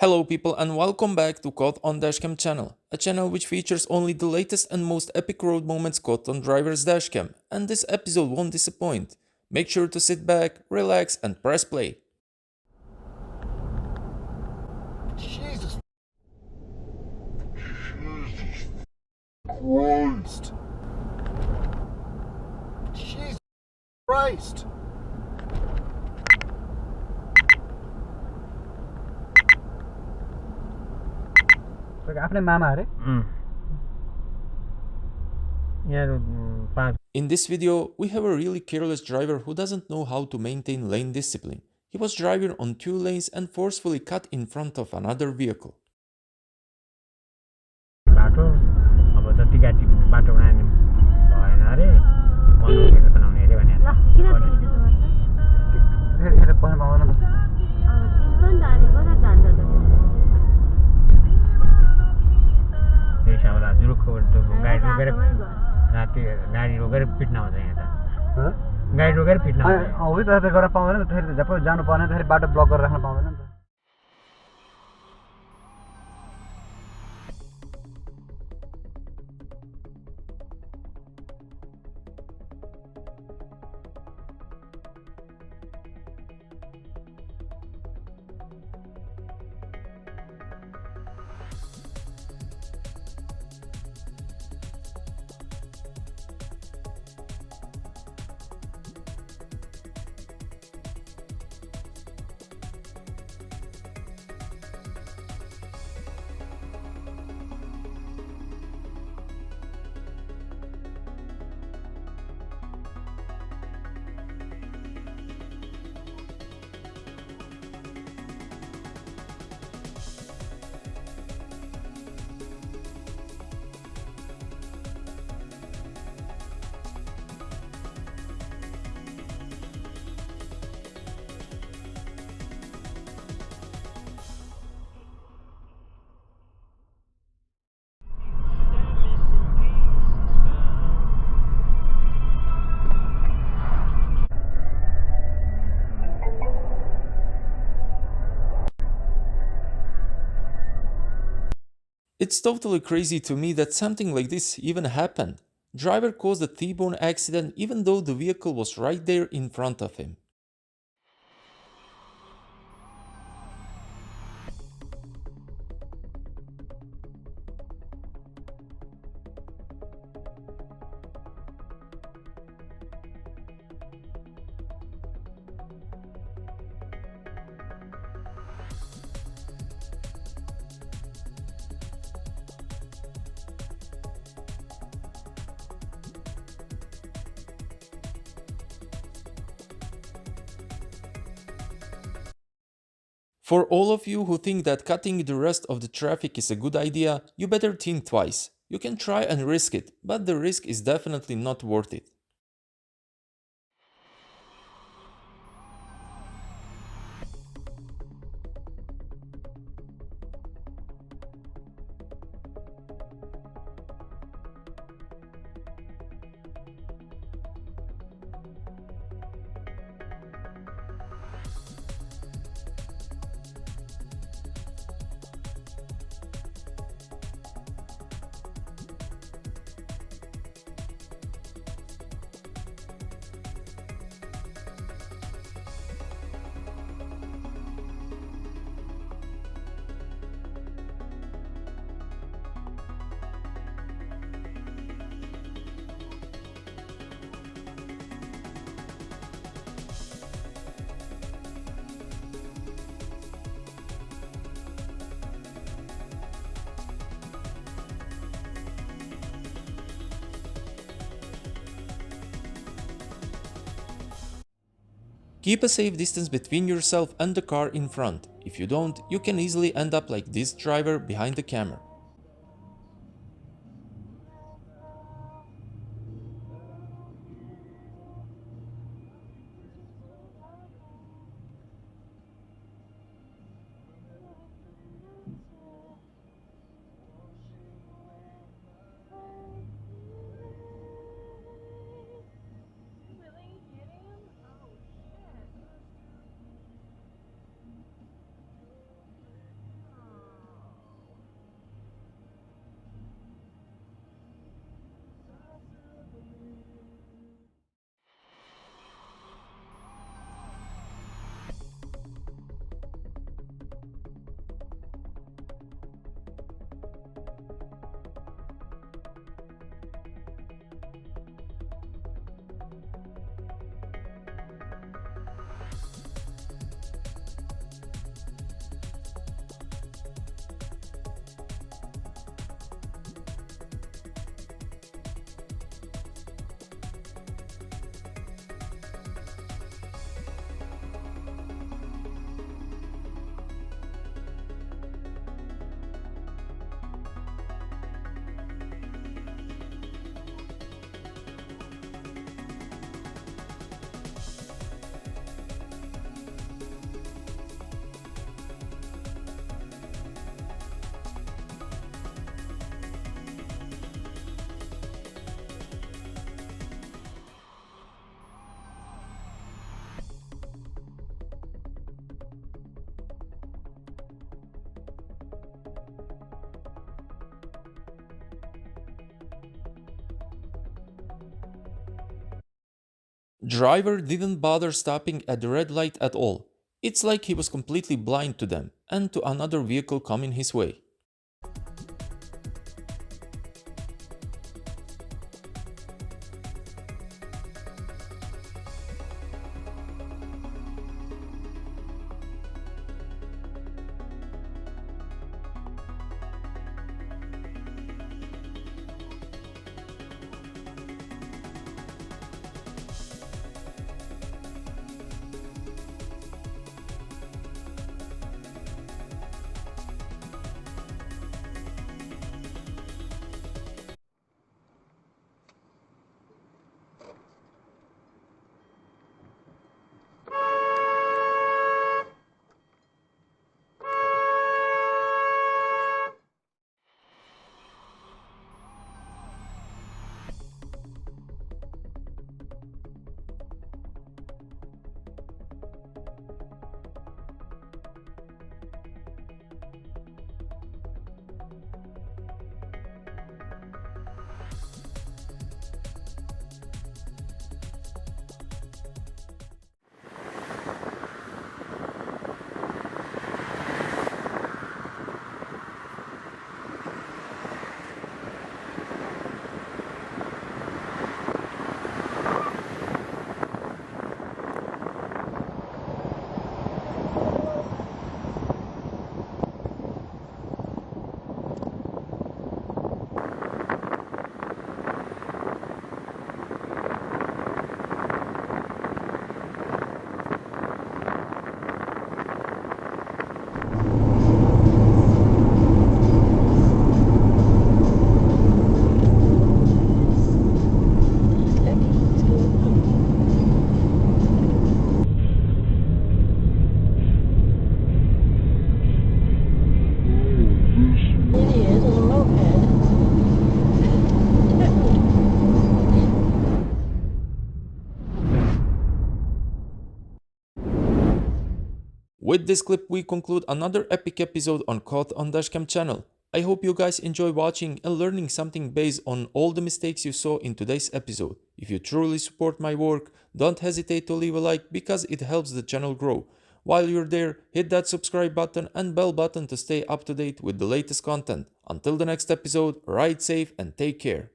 Hello people and welcome back to Caught on Dashcam channel, a channel which features only the latest and most epic road moments caught on driver's dashcam, and this episode won't disappoint. Make sure to sit back, relax and press play. Jesus Christ. Jesus Christ. In this video, we have a really careless driver who doesn't know how to maintain lane discipline. He was driving on 2 lanes and forcefully cut in front of another vehicle. गाडी रोकेर पिट्न आउँछ यहाँ त गाडी रोकेर पिट्न आउँछ हो त त्यो गर्न पाउँदैन नि त फेरि जब जानु पर्ने त फेरि बाटो ब्लक गरेर राख्न पाउँदैन नि त It's totally crazy to me that something like this even happened. Driver caused a T-bone accident even though the vehicle was right there in front of him. For all of you who think that cutting the rest of the traffic is a good idea, you better think twice. You can try and risk it, but the risk is definitely not worth it. Keep a safe distance between yourself and the car in front. If you don't, you can easily end up like this driver behind the camera. Driver didn't bother stopping at the red light at all. It's like he was completely blind to them and to another vehicle coming his way. With this clip, we conclude another epic episode on Caught on Dashcam channel. I hope you guys enjoy watching and learning something based on all the mistakes you saw in today's episode. If you truly support my work, don't hesitate to leave a like because it helps the channel grow. While you're there, hit that subscribe button and bell button to stay up to date with the latest content. Until the next episode, ride safe and take care.